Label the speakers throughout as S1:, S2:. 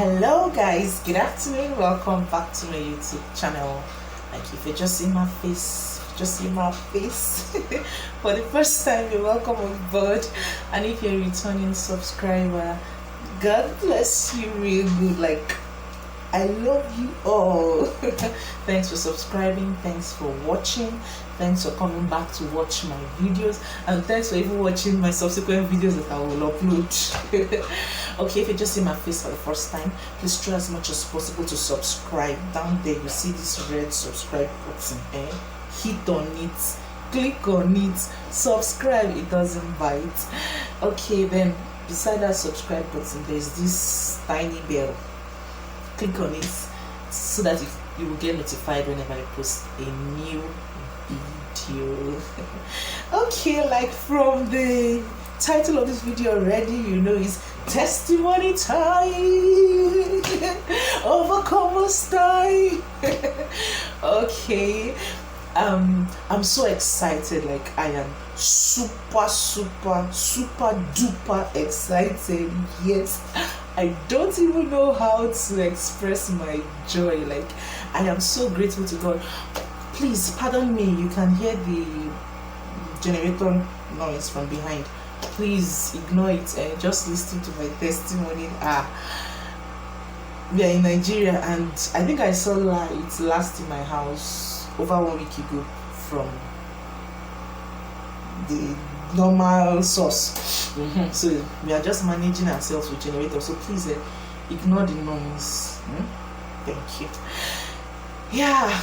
S1: Hello guys, good afternoon, welcome back to my YouTube channel. Like if you just see my face, for the first time, you're welcome on board. And if you're a returning subscriber, God bless you real good. Like I love you all. Thanks for subscribing, thanks for watching, thanks for coming back to watch my videos, and thanks for even watching my subsequent videos that I will upload. Okay, if you just see my face for the first time, please try as much as possible to subscribe. Down there you see this red subscribe button, hit on it, click on it, subscribe, it doesn't bite. Okay, then beside that subscribe button there's this tiny bell. Click on it so that you will get notified whenever I post a new video. Okay, like from the title of this video already, you know, is testimony time. Overcomers time. Okay, I'm so excited. Like I am super duper excited. Yes, I don't even know how to express my joy. Like I am so grateful to God. Please pardon me, you can hear the generator noise from behind. Please ignore it and just listen to my testimony. We are in Nigeria, and I think I saw light last in my house over 1 week ago from the normal source. So we are just managing ourselves with generator, so please ignore the noise. Thank you. Yeah,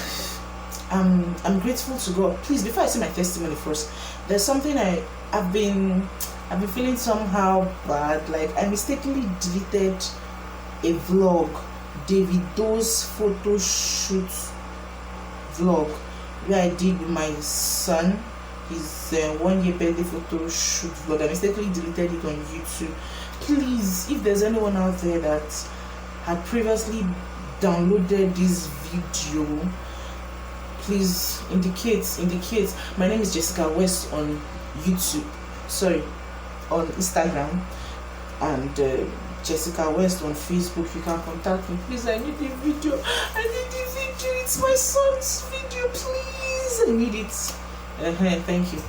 S1: I'm grateful to God. Please, before I say my testimony first, there's something I've been feeling somehow bad. Like I mistakenly deleted a vlog, Davido's photo shoot vlog, where I did with my son his 1 year birthday photo shoot vlog. I mistakenly deleted it on YouTube. Please, if there's anyone out there that had previously downloaded this video, please indicate. My name is Jessica West on YouTube, on Instagram, and Jessica West on Facebook. You can contact me. Please, I need the video. It's my son's video. Please, I need it. Thank you.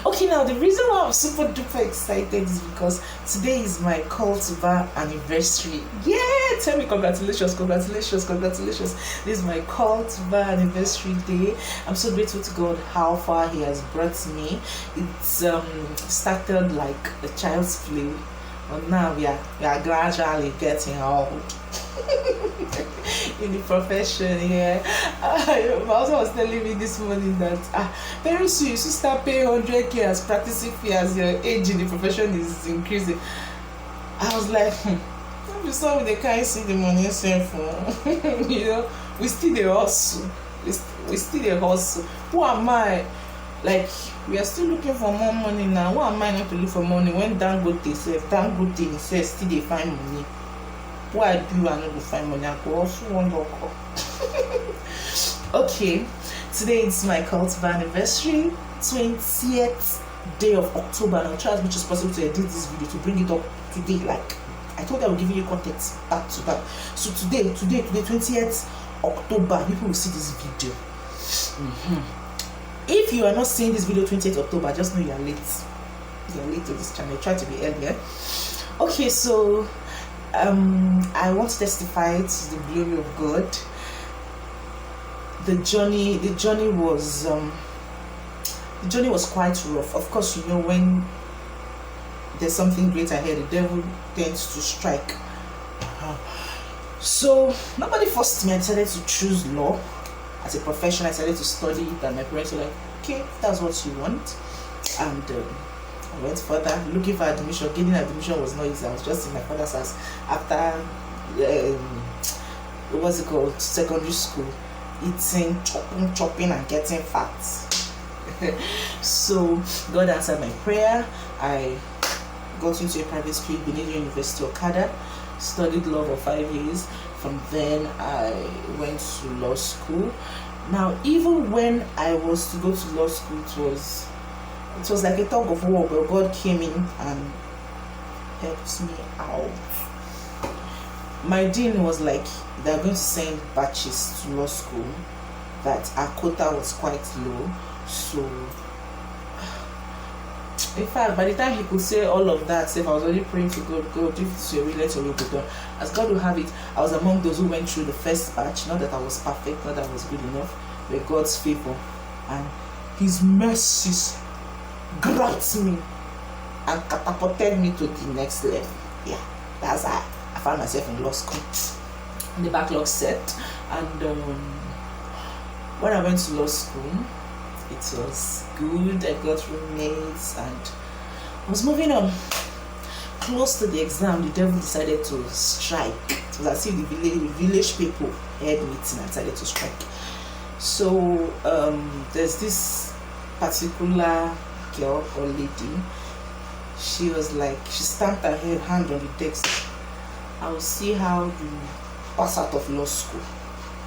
S1: Okay, now the reason why I'm super duper excited is because today is my cultivar anniversary. Yeah, tell me congratulations. This is my cultivar anniversary day. I'm so grateful to God how far He has brought me. It's started like a child's play, but now we are gradually getting old. In the profession. Yeah, my husband was telling me this morning that very soon you should start paying 100k as practicing fee as your age in the profession is increasing. I was like, you saw they can't see the money same for. You know, we still the hustle. We still the hustle. Who am I? Like, we are still looking for more money now. Who am I not to look for money when Dangote says still they find money? Why do I not find money? I go also want to call. Okay, today is my cultivar anniversary, 20th day of October, and I'll try as much as possible to edit this video to bring it up today. Like I told you, I will give you content back to back. So today, 20th October, people will see this video. If you are not seeing this video 20th October, just know you are late. You are late to this channel. Try to be earlier. Okay, so I want to testify to the glory of God. The journey was quite rough. Of course, you know, when there's something great ahead, the devil tends to strike. So nobody forced me. I decided to choose law as a profession. I decided to study it, and my parents were like, okay, if that's what you want. And I went further looking for admission. Getting admission was not easy. I was just in my father's house after what's it called, secondary school, eating, chopping and getting fat. So God answered my prayer. I got into a private school, Benedict University Okada, studied law for 5 years. From then I went to law school. Now, even when I was to go to law school, it was like a tug of war, but God came in and helped me out. my dean was like, they're going to send batches to law school, that our quota was quite low. So in fact, by the time he could say all of that, if I was already praying to God, if it's your will, let your will be done. As God will have it, I was among those who went through the first batch. Not that I was perfect, not that I was good enough, but God's favor and His mercies grabbed me and catapulted me to the next level. Yeah, that's how I found myself in law school. The backlog set, and when I went to law school, it was good. I got roommates and I was moving on. Close to the exam, the devil decided to strike. It was as if the village people had meeting and decided to strike. So there's this particular girl or lady. She was like, she stamped her hand on the desk. I will see how you pass out of law school.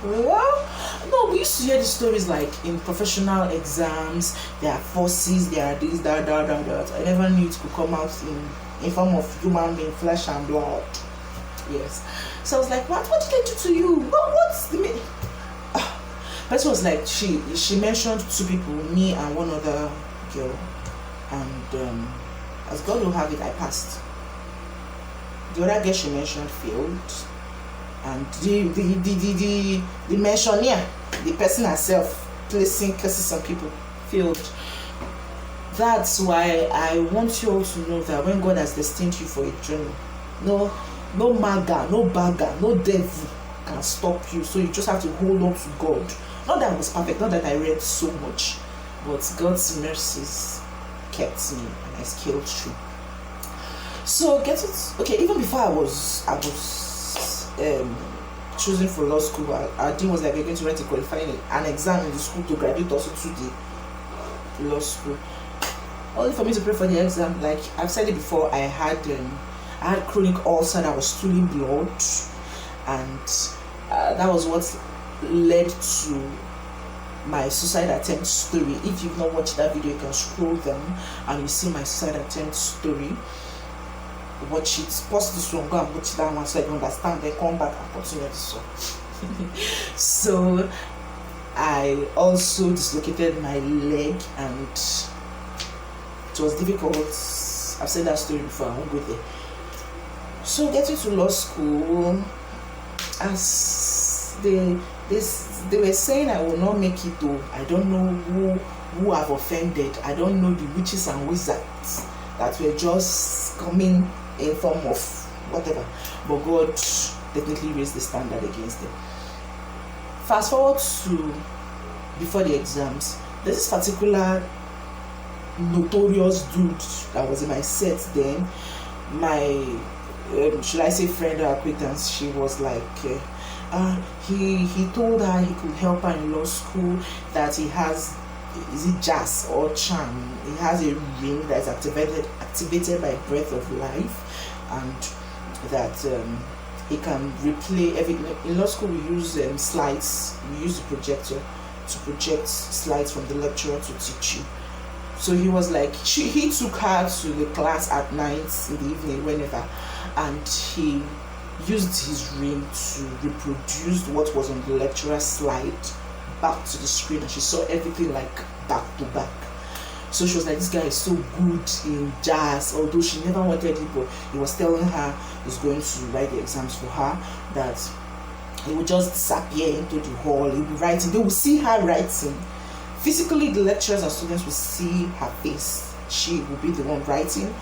S1: Well, no, we used to hear these stories like in professional exams, there are forces, there are this, that. I never knew it could come out in form of human being, flesh and blood. Yes. So I was like, what did I do to you? What's the meaning? But it was like, she mentioned two people, me and one other girl. And as God will have it, I passed. The other girl she mentioned failed. And the mentioneer, the person herself placing curses on people, failed. That's why I want you all to know that when God has destined you for a journey, no maga, no bagger, no devil can stop you. So you just have to hold on to God. Not that I was perfect, not that I read so much, but God's mercies kept me and I scaled through. So okay, even before I was choosing for law school, our dean was like, we're going to write a qualifying an exam in the school to graduate also to the law school. Only for me to pray for the exam. Like I've said it before, I had chronic ulcer that was stooling blood, and that was what led to my suicide attempt story. If you've not watched that video, you can scroll them and you see my suicide attempt story. Watch it, pause this one, go and watch that one so you understand, then come back and continue this one. So I also dislocated my leg and it was difficult. I've said that story before, I won't go there. So getting to law school, as they were saying I will not make it though. I don't know who have offended. I don't know the witches and wizards that were just coming in form of whatever, but God definitely raised the standard against them. Fast forward to before the exams, there's this particular notorious dude that was in my set then. My should I say friend or acquaintance, she was like he told her he could help her in law school, that he has, is it jazz or charm, he has a ring that is activated by breath of life, and that he can replay everything. In law school we use slides, we use the projector to project slides from the lecturer to teach you. So he was like, he took her to the class at night, in the evening, whenever, and he used his ring to reproduce what was on the lecturer's slide back to the screen, and she saw everything like back to back. So she was like, this guy is so good in jazz, although she never wanted it, but he was telling her he's going to write the exams for her, that he would just disappear into the hall, he'll be writing, they will see her writing. Physically, the lecturers and students will see her face, she will be the one writing,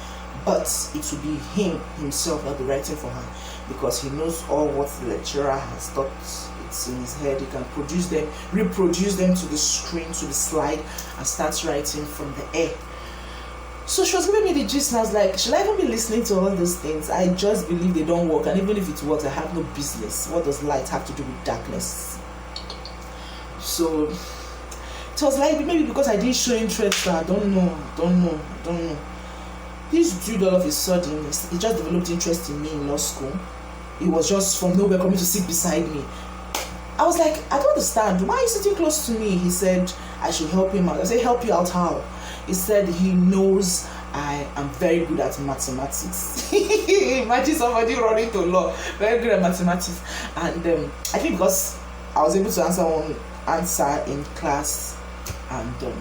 S1: but it will be him himself that will be writing for her, because he knows all what the lecturer has taught. It's in his head. He can produce them, reproduce them to the screen, to the slide, and start writing from the air. So she was giving me the gist, and I was like, should I even be listening to all those things? I just believe they don't work, and even if it works, I have no business. What does light have to do with darkness? So it was like, maybe because I didn't show interest, I don't know. This dude, all of a sudden, he just developed interest in me in law school. He was just from nowhere coming to sit beside me. I was like, I don't understand. Why are you sitting close to me? He said I should help him out. I said, help you out how? He said he knows I am very good at mathematics. Imagine somebody running to law, very good at mathematics. And I think because I was able to answer one answer in class, and the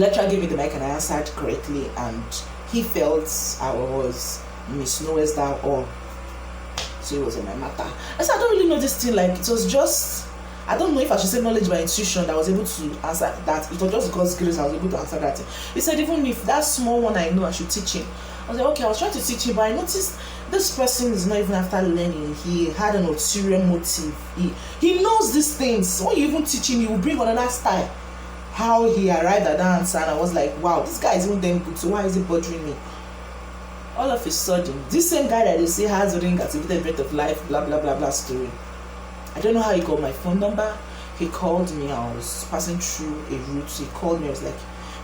S1: lecturer gave me the mic and I answered correctly, and he felt I was Miss Knows That All. So it was in my matter. I said, I don't really know this thing, like it was just, I don't know if I should say knowledge by intuition that I was able to answer that. It was just God's grace I was able to answer that. He said, even if that small one I know, I should teach him. I was like, okay, I was trying to teach him, but I noticed this person is not even after learning. He had an ulterior motive. He knows these things. When you even teach him, he will bring another style. How he arrived at that answer, and I was like, wow, this guy is even damn good, so why is he bothering me? All of a sudden, this same guy that they say has a ring activated breath of life, blah blah blah blah story. I don't know how he got my phone number. He called me. I was passing through a route. He called me. I was like,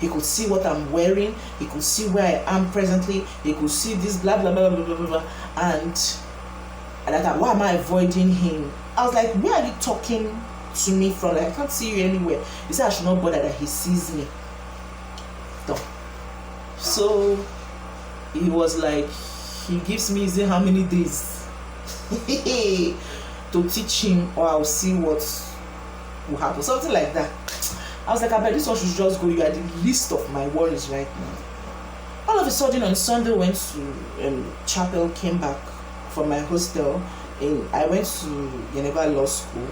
S1: he could see what I'm wearing. He could see where I am presently. He could see this blah blah blah blah blah blah blah. And I thought, why am I avoiding him? I was like, where are you talking to me from? Like, I can't see you anywhere. He said I should not bother that he sees me. No. So he was like, he gives me, is it how many days to teach him, or I'll see what will happen, something like that. I was like, I bet this one should just go. You are the least of my worries right now. All of a sudden on Sunday, went to chapel, came back from my hostel. I went to Geneva Law School.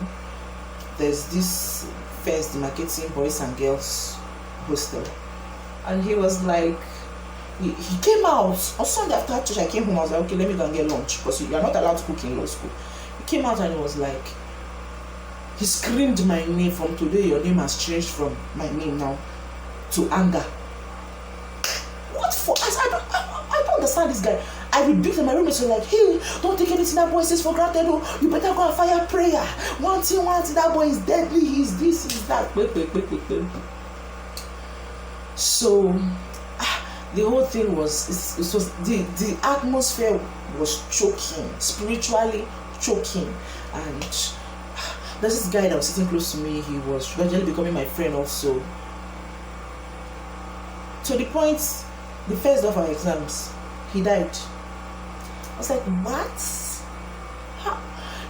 S1: There's this fence demarcating boys and girls hostel, and he was like, he came out on Sunday after church. I came home. I was like, okay, let me go and get lunch, because you are not allowed to cook in law school. He came out and he was like, he screamed my name. From today, your name has changed from my name now to Anger. What for? I don't understand this guy. I rebuked him. My roommates were like, hey, don't take anything that boy says for granted. Oh, you better go and fire prayer. One thing, that boy is deadly. He's this, he's that. So the whole thing was, it was the atmosphere was choking, spiritually choking. And there's this guy that was sitting close to me. He was gradually becoming my friend also, to the point, the first day of our exams, he died. I was like, what? How?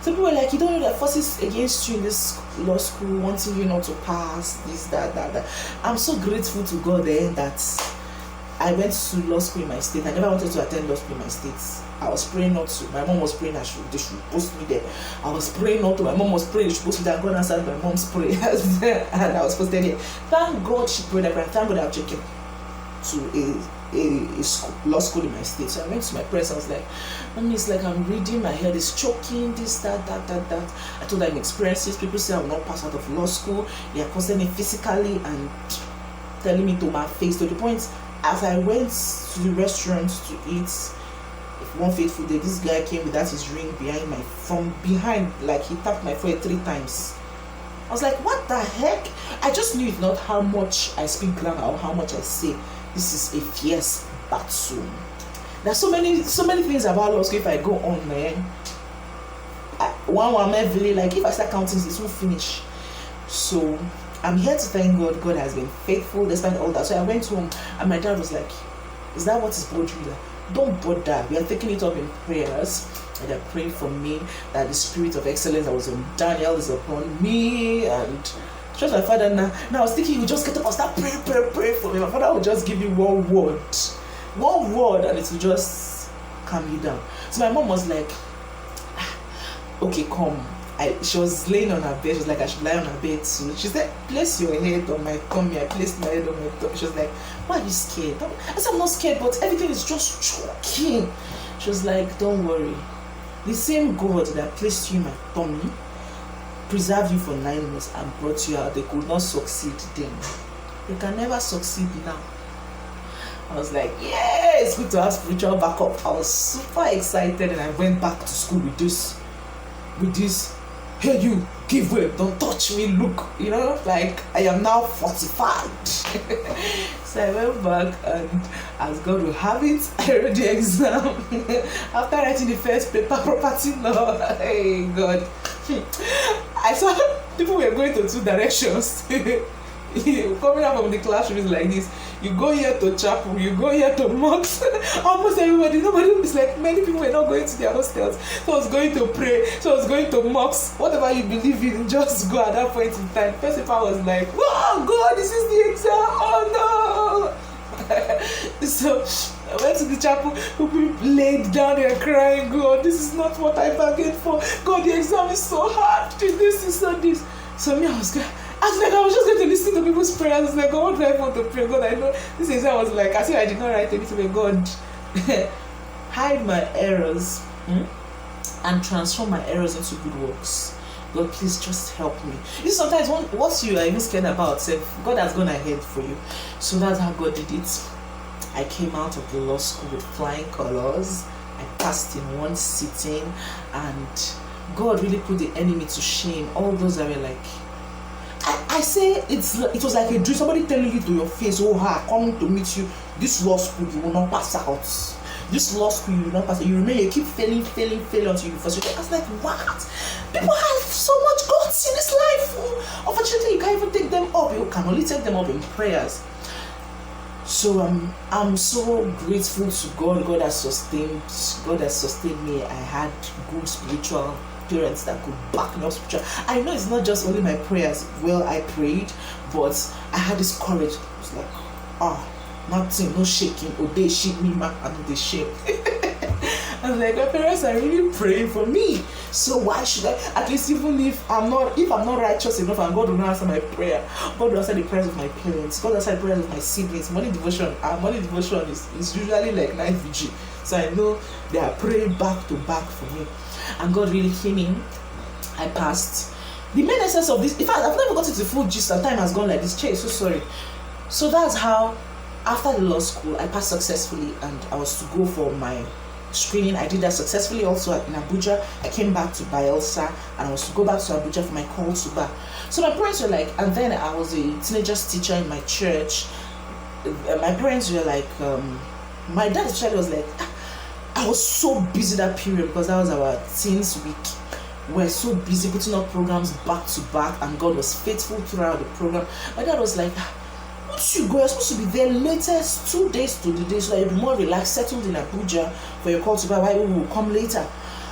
S1: So people were like, you don't know that forces against you in this law school, wanting you not to pass, this, that. I'm so grateful to God that I went to law school in my state. I never wanted to attend law school in my state. I was praying not to. My mom was praying they should post me there. I was praying not to. My mom was praying they should post me there. God answered my mom's prayers and I was posted there. Thank God she prayed. Thank God I was checking to a law school in my state. So I went to my prayers. I was like, Mommy, it's like I'm reading, my head is choking, this, that. I told them experiences. People say I will not pass out of law school. They are causing me physically and telling me to my face, to the point as I went to the restaurant to eat one fateful day, this guy came without his ring from behind, like he tapped my forehead 3 times. I was like, what the heck? I just knew, if not how much I speak grammar or how much I say, this is a fierce battle. There's so many things about law school. If I go on, man, one really, like, if I start counting, this won't finish. So I'm here to thank God. God has been faithful despite all that. So I went home and my dad was like, is that what is bothering you? Don't bother. We are taking it up in prayers. And they're praying for me that the spirit of excellence that was on Daniel is upon me. And trust my father now. Now I was thinking, you just get up and start praying for me. My father will just give you one word and it will just calm you down. So my mom was like, okay, come. She was laying on her bed. She was like, I should lie on her bed too. She said, place your head on my tummy. I placed my head on my tummy. She was like, why are you scared? I said, I'm not scared, but everything is just choking. She was like, don't worry. The same God that placed you in my tummy preserved you for 9 months and brought you out. They could not succeed then. They can never succeed now. I was like, yeah, it's good to have spiritual backup. I was super excited and I went back to school with this, hey, you, give way, don't touch me, look, like I am now fortified. So I went back and as God will have it, I wrote the exam. After writing the first paper, property law, hey God. I saw people were going to 2 directions. coming out from the classroom is like this. You go here to chapel, you go here to mosque. Almost everybody, nobody is like, many people were not going to their hostels. So I was going to pray, so I was going to mosque. Whatever you believe in, just go at that point in time. Principal was like, oh God, this is the exam. Oh no. So I went to the chapel, people laid down and crying, God, this is not what I bargained for. God, the exam is so hard. This is so this. So me, I was just going to listen to people's prayers. I was like, God, what do I want to pray? God, I know this exam was like, as if I did not write anything. God, hide my errors and transform my errors into good works. God, please just help me. You see, sometimes what you are even scared about, God has gone ahead for you. So that's how God did it. I came out of the law school with flying colors. I passed in one sitting, and God really put the enemy to shame. All those that were like, I say it was like a dream. Somebody telling you to your face, oh, coming to meet you. This law school, you will not pass out. This law school, you will not pass out. You remain, you keep failing until you frustrate. I was like, what? People have so much guts in this life. Unfortunately, you can't even take them up. You can only take them up in prayers. So I'm so grateful to God. God has sustained me. I had good spiritual parents that could back me up spiritually. I know it's not just only my prayers. Well, I prayed, but I had this courage. It was like, nothing, no shaking. Oh, they shake me, man, and they shake. I was like, my parents are really praying for me. So why should I? At least even if I'm not righteous enough, and God will not answer my prayer. God will answer the prayers of my parents. God will answer the prayers of my siblings. Morning devotion is usually like night vigil. So I know they are praying back to back for me. And God really came in. I passed. The main essence of this, in fact, I've never got into the full gist, and time has gone like this. So sorry. So that's how, after the law school, I passed successfully, and I was to go for my screening. I did that successfully also in Abuja. I came back to Bayelsa, and I was to go back to Abuja for my call to bar. So my parents were like, and then I was a teenagers teacher in my church. My parents were like, my dad especially was like, I was so busy that period because that was our teens week. We're so busy putting up programs back to back, and God was faithful throughout the program. My dad was like, once you go, you're supposed to be there latest 2 days to the day so that you'll be more relaxed, settled in Abuja for your call to buy. Why we will come later?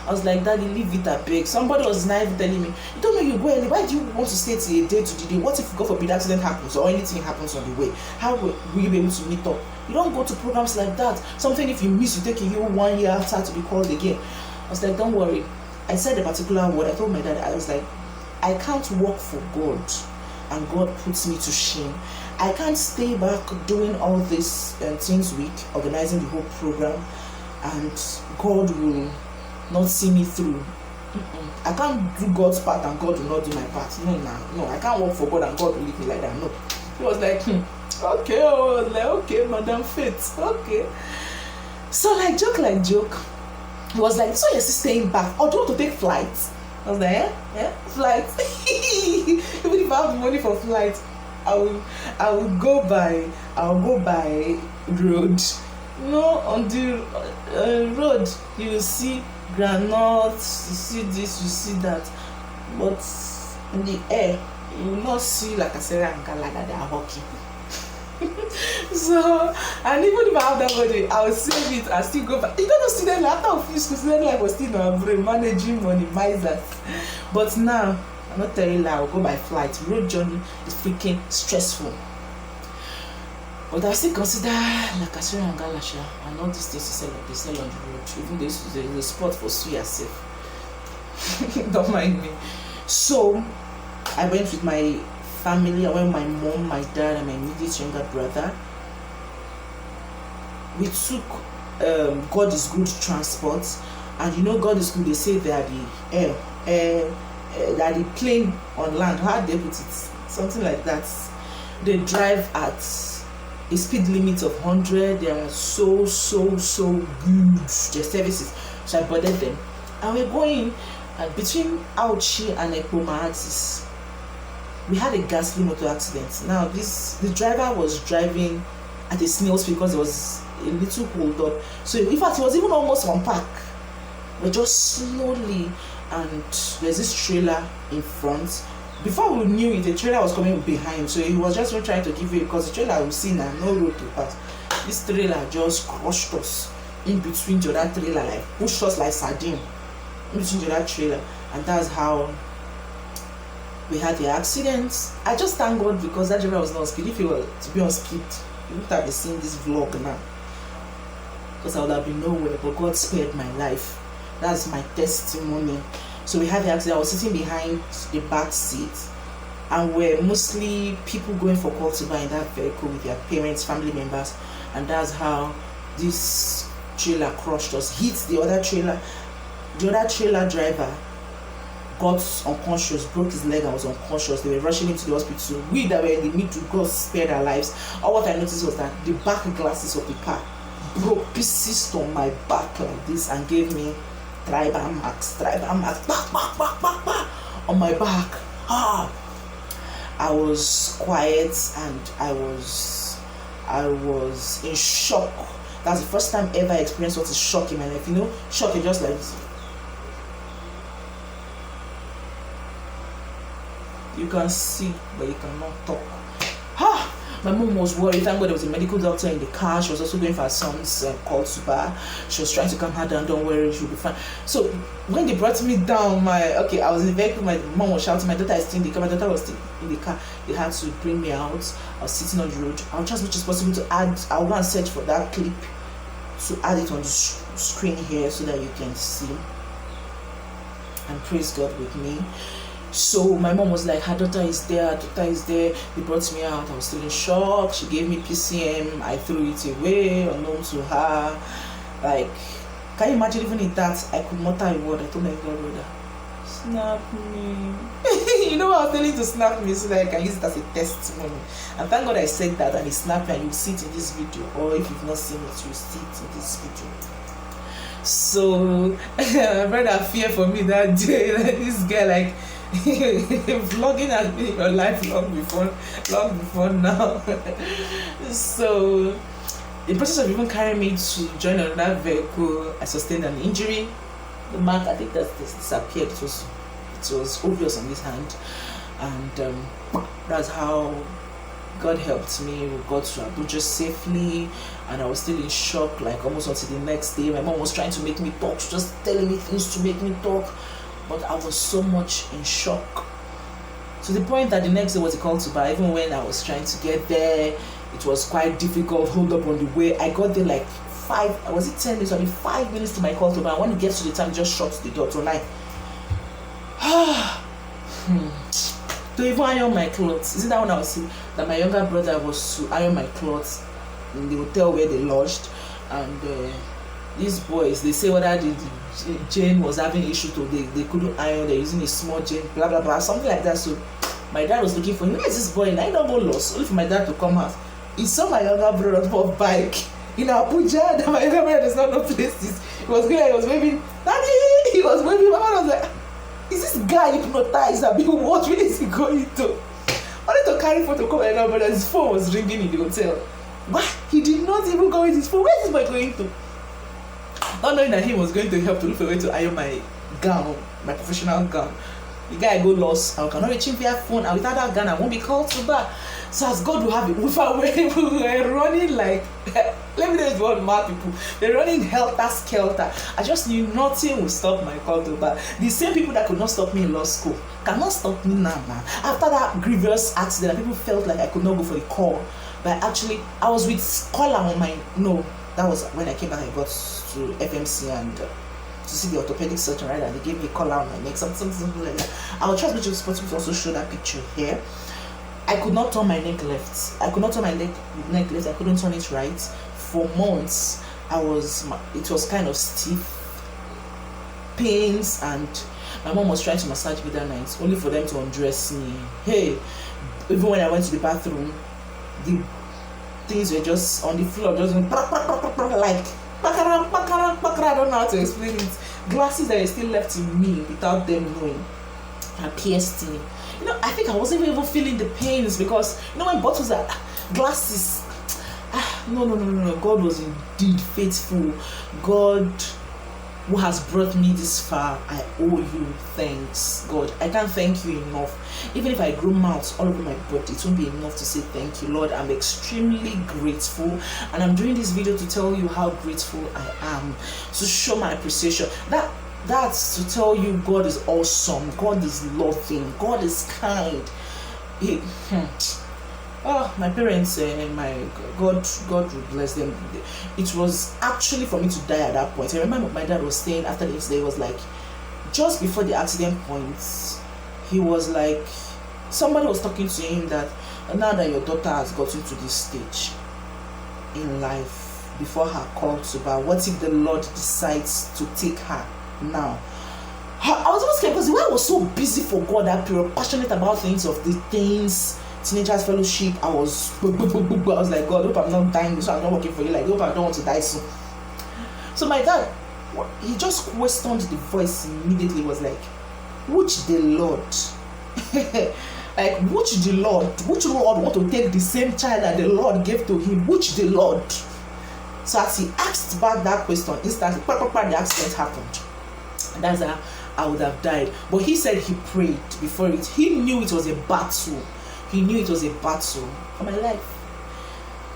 S1: I was like, Daddy, leave it a big. Somebody was naive telling me, you don't know you go early. Why do you want to stay till a day to the day? What if, God forbid, accident happens or anything happens on the way? How will you be able to meet up? You don't go to programs like that. Something if you miss, you take a year, 1 year after to be called again. I was like, don't worry. I said a particular word. I told my dad, I was like, I can't work for God and God puts me to shame. I can't stay back doing all these things week, organizing the whole program, and God will not see me through. I can't do God's part and God will not do my part. No, I can't work for God and God will leave me like that. No. He was like, okay, I was like, okay, Madam Faith, okay. So like joke. He was like, so you're still staying back, or do you want to take flights? I was like, yeah, flight. Even if I have the money for flight, I will go by road. On the road you will see granules, you see this, you see that, but in the air you will not see like a Sarah and Gala that they are hockey. So, and even if I have that money, I will save it and still go back. You know, student after I finished school, student life was still in our brain, managing money, misers. But now, I'm not telling you, I'll go by flight. Road journey is freaking stressful. But I still consider like Asira and Galasha and all these things they sell on the road. Even this is a spot for suya safe. Don't mind me. So, I went with my family. I went with my mom, my dad, and my immediate younger brother. We took God is Good transport, and you know God is Good. They say they are the they are the plane on land. How they put it? Something like that. They drive at a speed limit of 100. They are so good. Their services. So I boarded them, and we're going. And between Auchi and Ekpoma, we had a ghastly motor accident. Now the driver was driving at a snail's pace because there was a little hold up. So in fact he was even almost on park. But just slowly, and there's this trailer in front. Before we knew it, the trailer was coming behind, so he was just trying to give you, because the trailer we see now, no road to pass. This trailer just crushed us in between the other trailer, like pushed us like sardine in between the other trailer, and that's how we had the accident. I just thank God because that driver was not on speed. If he were to be on speed, you wouldn't have been seeing this vlog now, because I would have been nowhere, but God spared my life. That's my testimony. So we had the accident. I was sitting behind the back seat, and we're mostly people going for call to buy in that vehicle with their parents, family members, and that's how this trailer crushed us, hit the other trailer. The other trailer driver got unconscious, broke his leg and was unconscious. They were rushing him to the hospital. We that were in the middle, God spared our lives. All what I noticed was that the back glasses of the car broke pieces on my back like this and gave me tribal marks, back, on my back. I was quiet and I was in shock. That's the first time ever I experienced what is shock in my life. You know, shock is just like this. You can see, but you cannot talk. My mom was worried. Thank God there was a medical doctor in the car. She was also going for her son's call to bar. She was trying to calm her down. Don't worry, she'll be fine. So when they brought me down, I was in the vehicle. My mom was shouting. My daughter is still in the car. My daughter was still in the car. They had to bring me out. I was sitting on the road. I will try as much as possible to add. I'll go and search for that clip to add it on the screen here so that you can see. And praise God with me. So my mom was like, her daughter is there, They brought me out. I was still in shock. She gave me PCM. I threw it away, unknown to her. Like, can you imagine? Even in that, I could mutter a word. I told my brother, snap me. You know what I was telling you to snap me so that I can use it as a testimony. And thank God I said that, and he snapped me, and you'll see it in this video. Or if you've not seen it, you'll see it in this video. So my brother feared for me that day. Like, this guy, like, vlogging has been in your life long before now. So the process of even carrying me to join another vehicle, I sustained an injury. The mark, I think, that disappeared. It was obvious on his hand, and that's how God helped me. We got to Abuja safely, and I was still in shock, like almost until the next day. My mom was trying to make me talk, she was just telling me things to make me talk. But I was so much in shock, to the point that the next day was a call to buy. Even when I was trying to get there, it was quite difficult. Hold up on the way. I got there like 10 minutes, only 5 minutes to my call to buy. When it gets to the time, just shut the door tonight. To even iron my clothes. Is it that one I was saying that my younger brother was to iron my clothes in the hotel where they lodged, and these boys, they say whether the Jane was having issue to they couldn't iron, they're using a small Jane, blah blah blah, something like that. So my dad was looking for him. Where is this boy? And I don't go lost. Only for my dad to come out. He saw my younger brother on a bike in Abuja. That my younger brother does not know places. He was going, he was waving, Daddy. He was waving. My mother was like, is this guy hypnotized? I mean, what? Where is he going to? I wanted to carry phone to call my younger brother. His phone was ringing in the hotel. What? He did not even go with his phone. Where is this boy going to? Not knowing that he was going to help to look for a way to iron my gown, my professional gown. The guy go lost. I cannot reach him via phone, and without that gown, I won't be called to bar. So as God will have it, we were running like, let me tell you what mad people. They're running helter skelter. I just knew nothing would stop my call to bar. The same people that could not stop me in law school cannot stop me now, man. After that grievous accident, people felt like I could not go for the call. But actually, I was with collar on my that was when I came back. I got to FMC and to see the orthopedic surgeon, right? And they gave me a collar on my neck, something like that. I'll try to also show that picture here. I could not turn my neck left. I could not turn my neck left. I couldn't turn it right. For months, it was kind of stiff pains, and my mom was trying to massage me that night, only for them to undress me. Hey, even when I went to the bathroom, the things were just on the floor, just like I don't know how to explain it. Glasses that were still left in me without them knowing, and pierced me. I think I wasn't even feeling the pains, because when bottles are glasses. No. God was indeed faithful. God who has brought me this far. I owe you thanks, God. I can't thank you enough. Even if I grow mouths all over my body, it won't be enough to say thank you, Lord. I'm extremely grateful, and I'm doing this video to tell you how grateful I am, to show my appreciation. That's to tell you God is awesome, God is loving, God is kind. Oh, my parents, my God will bless them. It was actually for me to die at that point. I remember my dad was saying after the incident, he was like, just before the accident point, he was like, somebody was talking to him that now that your daughter has gotten to this stage in life, before her call to bar, what if the Lord decides to take her now? I was almost scared because the way I was so busy for God that period, passionate about things of the things, teenagers fellowship, I was like, God, hope I'm not dying, so I'm not working for you. Like, hope I don't want to die soon. So my dad, he just questioned the voice immediately. Was like, which the Lord? Like, which the Lord? Which Lord want to take the same child that the Lord gave to him? Which the Lord? So as he asked back that question, instantly, the accident happened. And that's how I would have died. But he said he prayed before it. He knew it was a battle. He knew it was a battle for my life.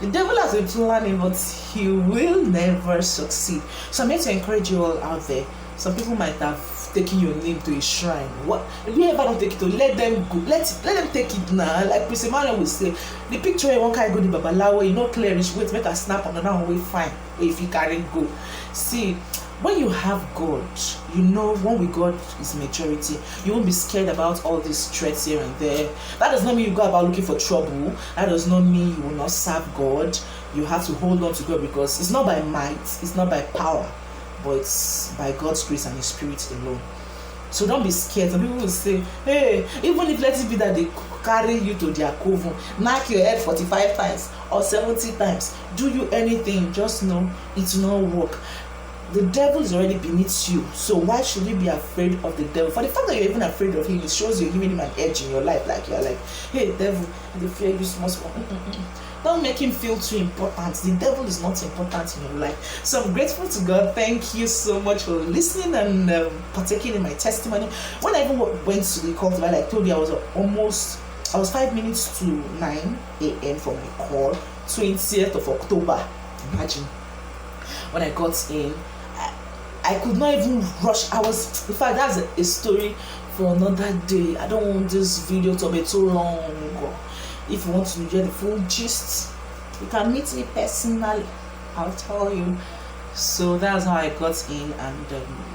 S1: The devil has been planning, but he will never succeed. So I'm here to encourage you all out there. Some people might have taken your name to a shrine. What? If you ever don't take it, to let them go. Let them take it now. Like Prince Emmanuel will say, the picture you want can go to Babalawo, you know clearish. Wait, make a snap on another way, fine. If you can't go, see. When you have God, you know when with God is maturity. You won't be scared about all these threats here and there. That does not mean you go about looking for trouble. That does not mean you will not serve God. You have to hold on to God because it's not by might, it's not by power, but it's by God's grace and His Spirit alone. So don't be scared. Some people will say, hey, even if let it be that they carry you to their coven, knock your head 45 times or 70 times, do you anything, just know it will not work. The devil is already beneath you, so why should you be afraid of the devil? For the fact that you're even afraid of him, it shows you're giving him an edge in your life. Like you're like, hey devil, I fear you small. Don't make him feel too important. The devil is not important in your life. So I'm grateful to God. Thank you so much for listening and partaking in my testimony. When I even went to the call, like I told you, I was 5 minutes to 9 a.m. for my call, 20th of October. Imagine. When I got in, I could not even rush. In fact, that's a story for another day. I don't want this video to be too long. If you want to enjoy the full gist, you can meet me personally. I'll tell you. So that's how I got in, and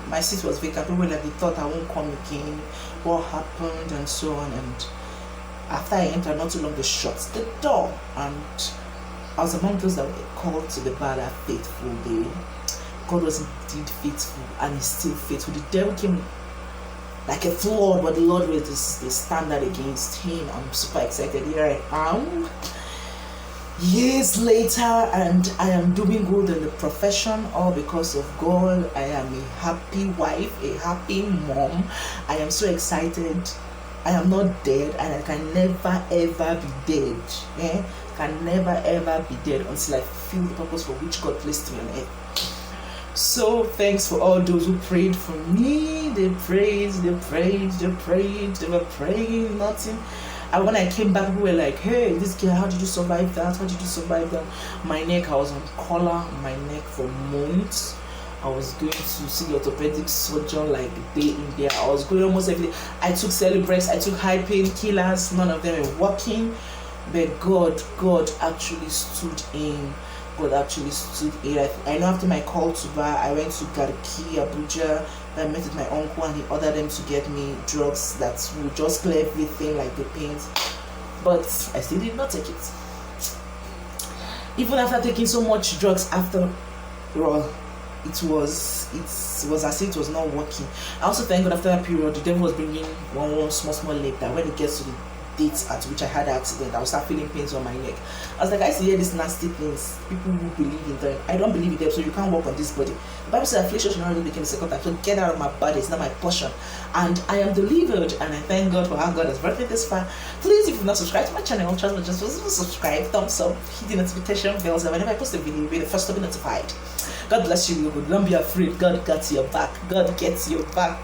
S1: my seat was vacant. People like they thought I won't come again. What happened and so on. And after I entered, not too long, they shut the door, and I was among those that were called to the bar that faithful day. God was indeed faithful, and He's still faithful. The devil came like a flood, but the Lord raised the standard against him. I'm super excited. Here I am, years later, and I am doing good in the profession, all because of God. I am a happy wife, a happy mom. I am so excited. I am not dead, and I can never ever be dead. Can never ever be dead until I fulfill the purpose for which God placed me on earth. So thanks for all those who prayed for me. They prayed, they were praying, nothing. And when I came back, people were like, hey, this girl, how did you survive that? How did you survive that? My neck, I was on collar on my neck for months. I was going to see the orthopedic surgeon like day in, day out. I was going almost every day. I took Celebrex, I took high pain killers, none of them were working. But God actually stood in. God actually stood in. I know after my call to bar, I went to Garki, Abuja. I met with my uncle, and he ordered them to get me drugs that would just clear everything, like the pains. But I still did not take it. Even after taking so much drugs, after all, it was as if it was not working. I also thank God after that period, the devil was bringing one small leg that when it gets to the dates at which I had an accident, I would start feeling pains on my neck. I was like, I see hear these nasty things. People who believe in them, I don't believe in them, so you can't walk on this body. The Bible says affliction should not really become a second time. So get out of my body, it's not my portion. And I am delivered, and I thank God for how God has brought me this far. Please, if you've not subscribed to my channel, just subscribe, thumbs up, hit the notification bell so whenever I post a video, you'll be the first to be notified. God bless you. Don't be afraid. God got your back. God gets your back.